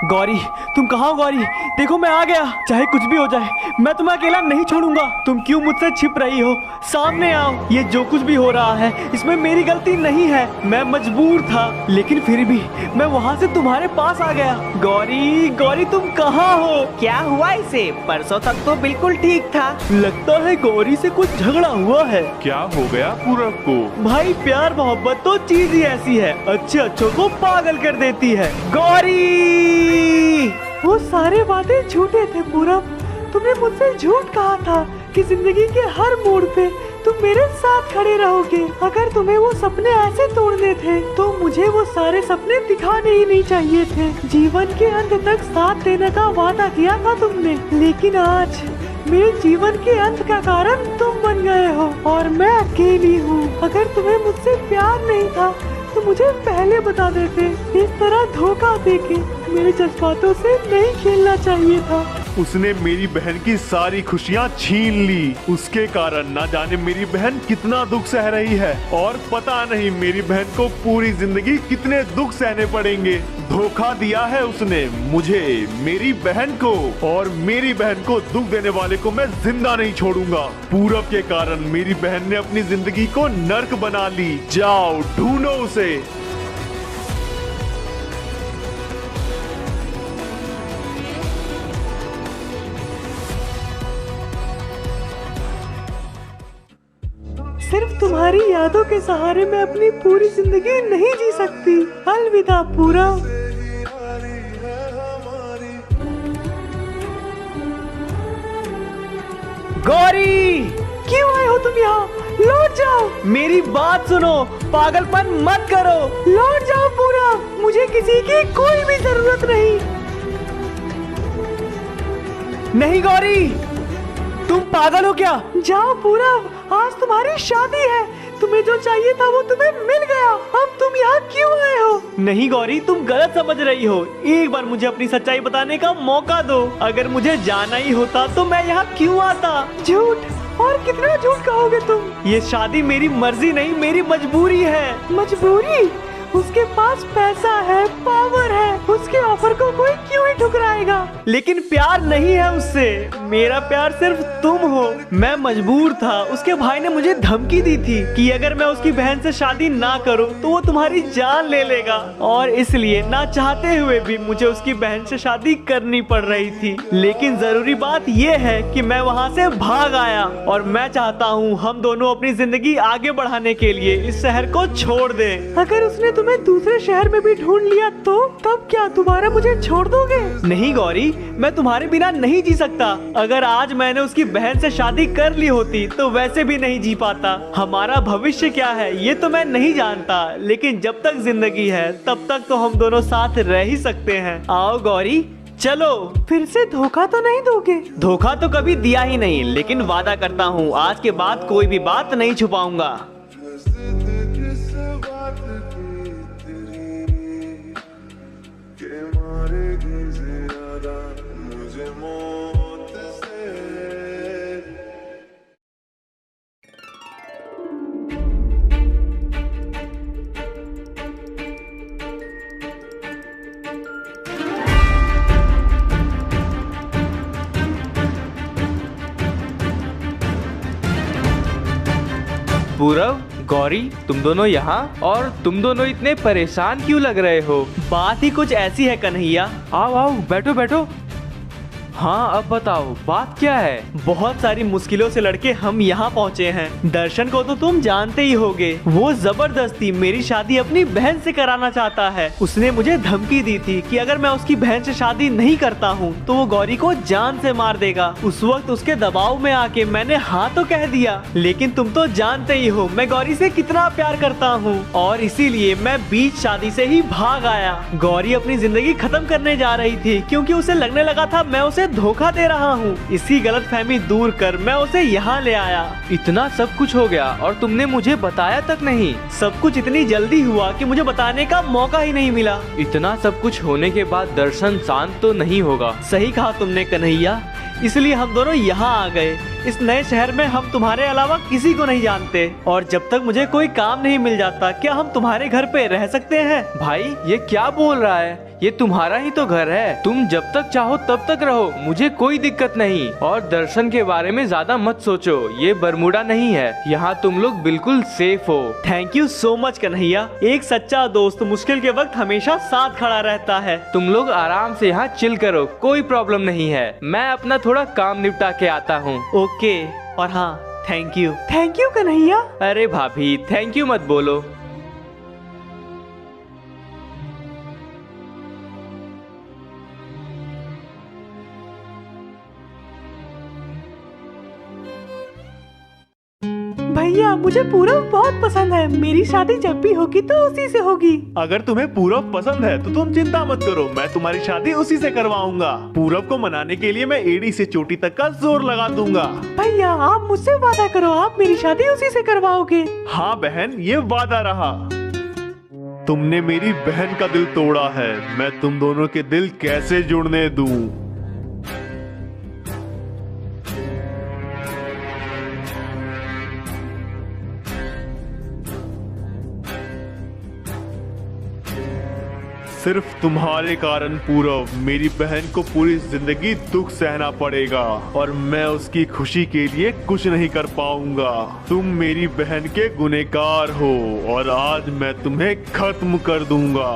गौरी, तुम कहाँ हो गौरी? देखो मैं आ गया। चाहे कुछ भी हो जाए मैं तुम्हें अकेला नहीं छोड़ूंगा। तुम क्यों मुझसे छिप रही हो? सामने आओ। ये जो कुछ भी हो रहा है इसमें मेरी गलती नहीं है, मैं मजबूर था, लेकिन फिर भी मैं वहाँ से तुम्हारे पास आ गया। गौरी, गौरी तुम कहाँ हो? क्या हुआ इसे? परसों तक तो बिल्कुल ठीक था। लगता है गौरी से कुछ झगड़ा हुआ है। क्या हो गया पूरब को? भाई प्यार मोहब्बत तो चीज ही ऐसी है, अच्छे अच्छों को पागल कर देती है। गौरी, वो सारे बातें झूठे थे पूरब। तुमने मुझसे झूठ कहा था कि जिंदगी के हर मोड़ पे तुम मेरे साथ खड़े रहोगे। अगर तुम्हें वो सपने ऐसे तोड़ने थे तो मुझे वो सारे सपने दिखाने ही नहीं चाहिए थे। जीवन के अंत तक साथ देने का वादा किया था तुमने, लेकिन आज मेरे जीवन के अंत का कारण तुम बन गए हो और मैं अकेली हूँ। अगर तुम्हें मुझसे प्यार नहीं था तो मुझे पहले बता देते। इस तरह धोखा देके मेरे जज्बातों से नहीं खेलना चाहिए था। उसने मेरी बहन की सारी खुशियाँ छीन ली। उसके कारण ना जाने मेरी बहन कितना दुख सह रही है और पता नहीं मेरी बहन को पूरी जिंदगी कितने दुख सहने पड़ेंगे। धोखा दिया है उसने मुझे, मेरी बहन को, और मेरी बहन को दुख देने वाले को मैं जिंदा नहीं छोड़ूंगा। पूरब के कारण मेरी बहन ने अपनी जिंदगी को नर्क बना ली। जाओ ढूंढो उसे। सिर्फ तुम्हारी यादों के सहारे मैं अपनी पूरी जिंदगी नहीं जी सकती। अलविदा पूरब। गौरी, क्यों आए हो तुम यहाँ? लौट जाओ। मेरी बात सुनो, पागलपन मत करो। लौट जाओ पूरब, मुझे किसी की कोई भी जरूरत नहीं। नहीं गौरी, तुम पागल हो क्या? जाओ पूरब, आज तुम्हारी शादी है। तुम्हें जो चाहिए था वो तुम्हें मिल गया। अब तुम यहाँ क्यों आए हो? नहीं गौरी, तुम गलत समझ रही हो। एक बार मुझे अपनी सच्चाई बताने का मौका दो। अगर मुझे जाना ही होता तो मैं यहाँ क्यों आता? झूठ, और कितना झूठ कहोगे तुम? ये शादी मेरी मर्जी नहीं, मेरी मजबूरी है। मजबूरी? उसके पास पैसा है, पावर है, उसके ऑफर को कोई क्यों ही ठुकराएगा? लेकिन प्यार नहीं है उससे, मेरा प्यार सिर्फ तुम हो। मैं मजबूर था। उसके भाई ने मुझे धमकी दी थी कि अगर मैं उसकी बहन से शादी ना करूं तो वो तुम्हारी जान ले लेगा, और इसलिए ना चाहते हुए भी मुझे उसकी बहन से शादी करनी पड़ रही थी। लेकिन जरूरी बात ये है कि मैं वहाँ से भाग आया, और मैं चाहता हूँ हम दोनों अपनी जिंदगी आगे बढ़ाने के लिए इस शहर को छोड़ दें। अगर उसने तुम्हें दूसरे शहर में भी ढूंढ लिया तो तब क्या दोबारा मुझे छोड़ दोगे? नहीं गौरी, मैं तुम्हारे बिना नहीं जी सकता। अगर आज मैंने उसकी बहन से शादी कर ली होती तो वैसे भी नहीं जी पाता। हमारा भविष्य क्या है ये तो मैं नहीं जानता, लेकिन जब तक जिंदगी है तब तक तो हम दोनों साथ रह ही सकते हैं। आओ गौरी, चलो। फिर से धोखा तो नहीं दोगे? धोखा तो कभी दिया ही नहीं, लेकिन वादा करता हूँ आज के बाद कोई भी बात नहीं छुपाऊंगा। पूरब, गौरी, तुम दोनों यहाँ, और तुम दोनों इतने परेशान क्यों लग रहे हो? बात ही कुछ ऐसी है कन्हैया। आओ आओ, बैठो बैठो। हाँ, अब बताओ बात क्या है? बहुत सारी मुश्किलों से लड़के हम यहाँ पहुँचे हैं। दर्शन को तो तुम जानते ही होगे, वो जबरदस्ती मेरी शादी अपनी बहन से कराना चाहता है। उसने मुझे धमकी दी थी कि अगर मैं उसकी बहन से शादी नहीं करता हूँ तो वो गौरी को जान से मार देगा। उस वक्त उसके दबाव में आके मैंने हाँ तो कह दिया, लेकिन तुम तो जानते ही हो मैं गौरी से कितना प्यार करता हूँ, और इसीलिए मैं बीच शादी से ही भाग आया। गौरी अपनी जिंदगी खत्म करने जा रही थी क्योंकि उसे लगने लगा था मैं उसे धोखा दे रहा हूँ। इसी गलतफहमी दूर कर मैं उसे यहाँ ले आया। इतना सब कुछ हो गया और तुमने मुझे बताया तक नहीं? सब कुछ इतनी जल्दी हुआ कि मुझे बताने का मौका ही नहीं मिला। इतना सब कुछ होने के बाद दर्शन शांत तो नहीं होगा। सही कहा तुमने कन्हैया, इसलिए हम दोनों यहाँ आ गए। इस नए शहर में हम तुम्हारे अलावा किसी को नहीं जानते, और जब तक मुझे कोई काम नहीं मिल जाता क्या हम तुम्हारे घर पे रह सकते हैं? भाई ये क्या बोल रहा है? ये तुम्हारा ही तो घर है, तुम जब तक चाहो तब तक रहो, मुझे कोई दिक्कत नहीं। और दर्शन के बारे में ज्यादा मत सोचो, ये बरमूडा नहीं है, यहाँ तुम लोग बिल्कुल सेफ हो। Thank you so much Kanhaiya, एक सच्चा दोस्त मुश्किल के वक्त हमेशा साथ खड़ा रहता है। तुम लोग आराम से यहाँ चिल करो, कोई प्रॉब्लम नहीं है। मैं अपना थोड़ा काम निपटा के आता हूँ। ओके, और हाँ थैंक यू कन्हैया। अरे भाभी थैंक यू मत बोलो। भैया मुझे पूरब बहुत पसंद है, मेरी शादी जब भी होगी तो उसी से होगी। अगर तुम्हें पूरब पसंद है तो तुम चिंता मत करो, मैं तुम्हारी शादी उसी से करवाऊंगा। पूरब को मनाने के लिए मैं एड़ी से चोटी तक का जोर लगा दूंगा। भैया आप मुझसे वादा करो, आप मेरी शादी उसी से करवाओगे। हाँ बहन, ये वादा रहा। तुमने मेरी बहन का दिल तोड़ा है, मैं तुम दोनों के दिल कैसे जुड़ने दूं? सिर्फ तुम्हारे कारण पूरब, मेरी बहन को पूरी जिंदगी दुख सहना पड़ेगा और मैं उसकी खुशी के लिए कुछ नहीं कर पाऊंगा। तुम मेरी बहन के गुनहगार हो और आज मैं तुम्हें खत्म कर दूंगा।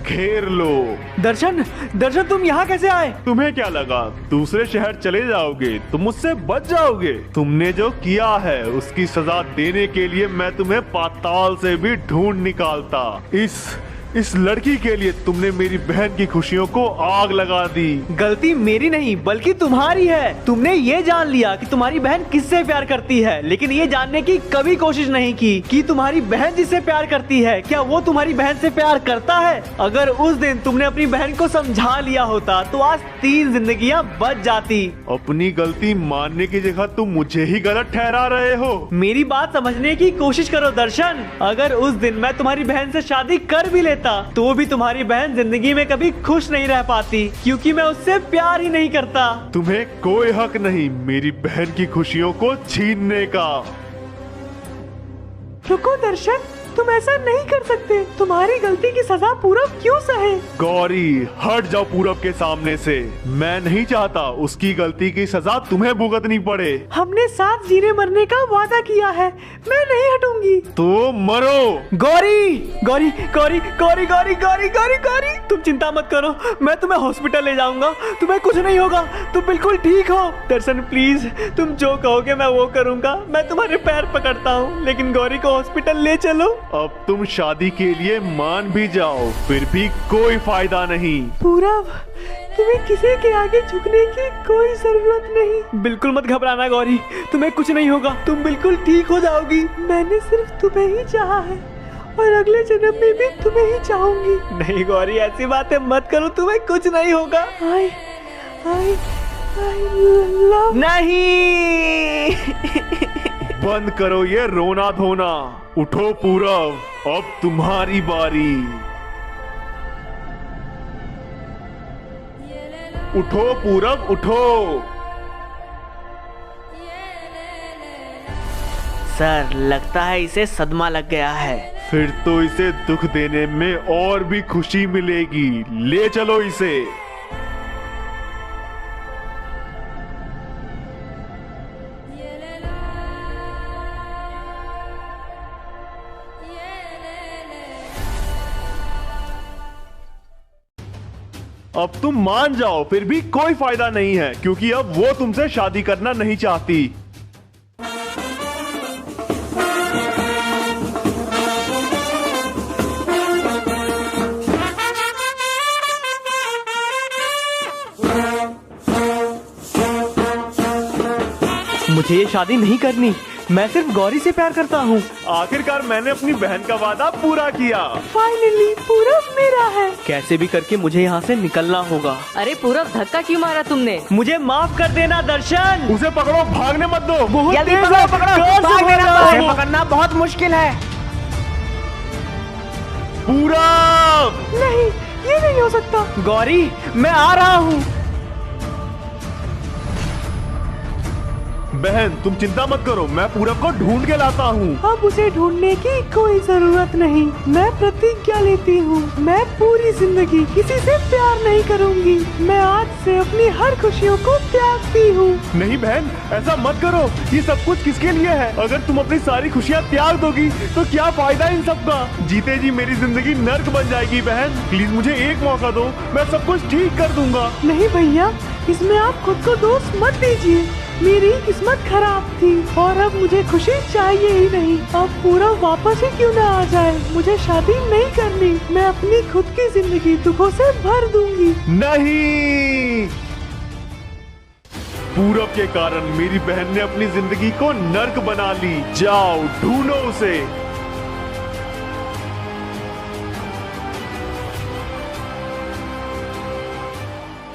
घेर लो। दर्शन तुम यहाँ कैसे आए? तुम्हें क्या लगा दूसरे शहर चले जाओगे, तुम मुझसे बच जाओगे? तुमने जो किया है उसकी सजा देने के लिए मैं तुम्हें पाताल से भी ढूंढ निकालता। इस लड़की के लिए तुमने मेरी बहन की खुशियों को आग लगा दी। गलती मेरी नहीं बल्कि तुम्हारी है। तुमने ये जान लिया कि तुम्हारी बहन किससे प्यार करती है, लेकिन ये जानने की कभी कोशिश नहीं की कि तुम्हारी बहन जिससे प्यार करती है क्या वो तुम्हारी बहन से प्यार करता है। अगर उस दिन तुमने अपनी बहन को समझा लिया होता तो आज 3 जिंदगियां बच जाती। अपनी गलती मानने की जगह तुम मुझे ही गलत ठहरा रहे हो। मेरी बात समझने की कोशिश करो दर्शन। अगर उस दिन मैं तुम्हारी बहन से शादी कर भी लेता तो भी तुम्हारी बहन जिंदगी में कभी खुश नहीं रह पाती, क्योंकि मैं उससे प्यार ही नहीं करता। तुम्हें कोई हक नहीं मेरी बहन की खुशियों को छीनने का। रुको दर्शन, तुम ऐसा नहीं कर सकते। तुम्हारी गलती की सजा पूरब क्यों सहे? गौरी हट जाओ पूरब के सामने से। मैं नहीं चाहता उसकी गलती की सजा तुम्हें भुगतनी पड़े। हमने साथ जीने मरने का वादा किया है, मैं नहीं हटूंगी। तो मरो। गौरी गौरी गौरी गौरी गौरी गौरी गौरी गौरी, तुम चिंता मत करो, मैं तुम्हें हॉस्पिटल ले जाऊंगा, तुम्हें कुछ नहीं होगा, तुम बिल्कुल ठीक हो। दर्शन प्लीज, तुम जो कहोगे मैं वो करूंगा। मैं तुम्हारे पैर पकड़ता हूँ, लेकिन गौरी को हॉस्पिटल ले चलो। अब तुम शादी के लिए मान भी जाओ, फिर भी कोई फायदा नहीं। पूरब, तुम्हें किसी के आगे झुकने की कोई जरूरत नहीं। बिल्कुल मत घबराना गौरी, तुम्हें कुछ नहीं होगा, तुम बिल्कुल ठीक हो जाओगी। मैंने सिर्फ तुम्हें ही चाहा है और अगले जन्म में भी तुम्हें ही चाहूंगी। नहीं गौरी, ऐसी बातें मत करो, तुम्हें कुछ नहीं होगा। I love नहीं। बंद करो ये रोना धोना। उठो पूरब, अब तुम्हारी बारी। उठो पूरब, उठो। सर लगता है इसे सदमा लग गया है। फिर तो इसे दुख देने में और भी खुशी मिलेगी। ले चलो इसे। अब तुम मान जाओ, फिर भी कोई फायदा नहीं है, क्योंकि अब वो तुमसे शादी करना नहीं चाहती। मुझे ये शादी नहीं करनी, मैं सिर्फ गौरी से प्यार करता हूँ। आखिरकार मैंने अपनी बहन का वादा पूरा किया। फाइनली पूरब मेरा है। कैसे भी करके मुझे यहाँ से निकलना होगा। अरे पूरब, धक्का क्यों मारा तुमने? मुझे माफ कर देना दर्शन। उसे पकड़ो, भागने मत दो। बहुत जल्दी तेज पकड़ो, है, पकड़ो, कैसे भाग भाग लेना, रहा उसे है? पकड़ना बहुत मुश्किल है। पूरब! नहीं, ये नहीं हो सकता। गौरी, मैं आ रहा हूँ। बहन तुम चिंता मत करो, मैं पूरब को ढूंढ के लाता हूँ। अब उसे ढूंढने की कोई जरूरत नहीं। मैं प्रतिज्ञा लेती हूँ, मैं पूरी जिंदगी किसी से प्यार नहीं करूँगी। मैं आज से अपनी हर खुशियों को त्यागती हूँ। नहीं बहन, ऐसा मत करो। ये सब कुछ किसके लिए है? अगर तुम अपनी सारी खुशियाँ त्याग दोगी तो क्या फायदा इन सब का? जीते जी मेरी जिंदगी नर्क बन जाएगी। बहन प्लीज मुझे एक मौका दो, मैं सब कुछ ठीक कर दूंगा। नहीं भैया, इसमें आप खुद को दोष मत दीजिए। मेरी किस्मत खराब थी और अब मुझे खुशी चाहिए ही नहीं। अब पूरा वापस ही क्यों ना आ जाए, मुझे शादी नहीं करनी। मैं अपनी खुद की जिंदगी दुखों से भर दूंगी। नहीं, पूरब के कारण मेरी बहन ने अपनी जिंदगी को नर्क बना ली। जाओ ढूंढो उसे।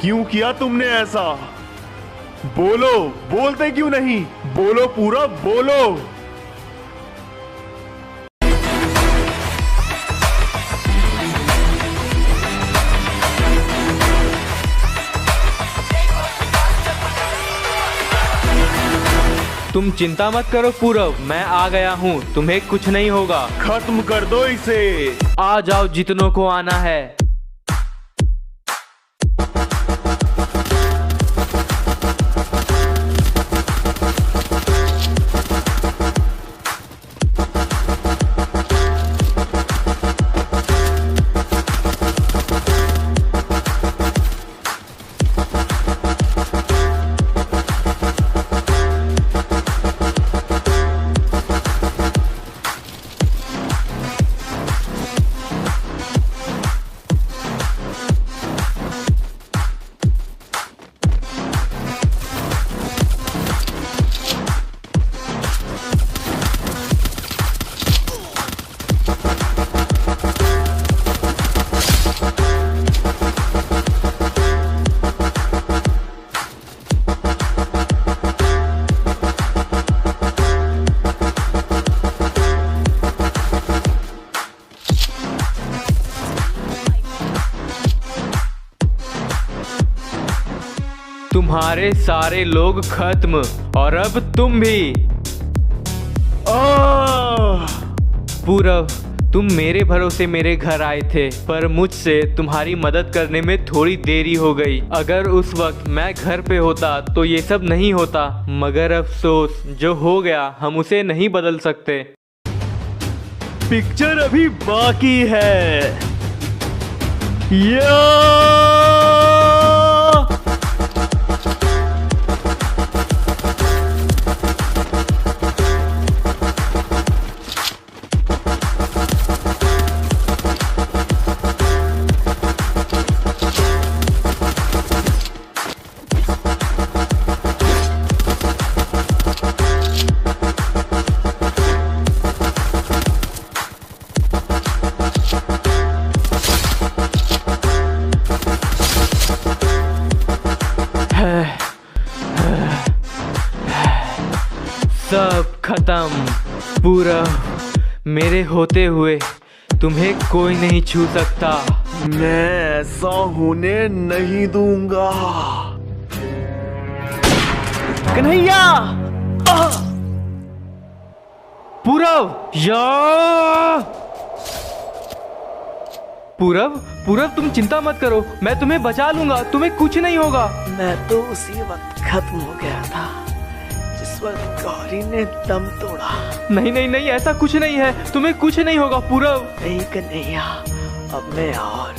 क्यों किया तुमने ऐसा? बोलो, बोलते क्यों नहीं? बोलो पूरब, बोलो। तुम चिंता मत करो पूरब, मैं आ गया हूँ, तुम्हें कुछ नहीं होगा। खत्म कर दो इसे। आ जाओ जितनों को आना है। तुम्हारे सारे लोग खत्म और अब तुम भी। पूरब, तुम मेरे भरोसे मेरे घर आए थे, पर मुझसे तुम्हारी मदद करने में थोड़ी देरी हो गई। अगर उस वक्त मैं घर पे होता तो ये सब नहीं होता, मगर अफसोस, जो हो गया हम उसे नहीं बदल सकते। पिक्चर अभी बाकी है। या सब खत्म। पूरब, मेरे होते हुए तुम्हें कोई नहीं छू सकता। मैं ऐसा होने नहीं दूंगा। कन्हैया! पूरब, या पूरब, पूरब तुम चिंता मत करो, मैं तुम्हें बचा लूंगा, तुम्हें कुछ नहीं होगा। मैं तो उसी वक्त खत्म हो गया था जिस वक्त गौरी ने दम तोड़ा। नहीं नहीं नहीं, ऐसा कुछ नहीं है, तुम्हें कुछ नहीं होगा पूरब। नहीं कन्हैया, अब मैं और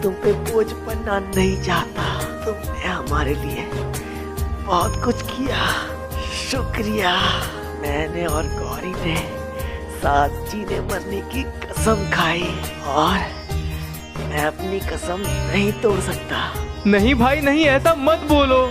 तुम पे बोझ बनना नहीं चाहता। तुमने हमारे लिए बहुत कुछ किया, शुक्रिया। मैंने और गौरी ने साथ जीने मरने की कसम खाई और मैं अपनी कसम नहीं तोड़ सकता। नहीं भाई नहीं, ऐसा मत बोलो।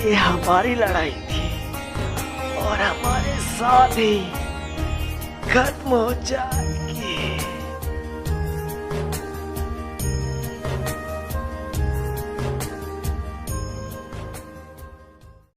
ये हमारी लड़ाई थी और हमारे साथ ही खत्म हो जाए।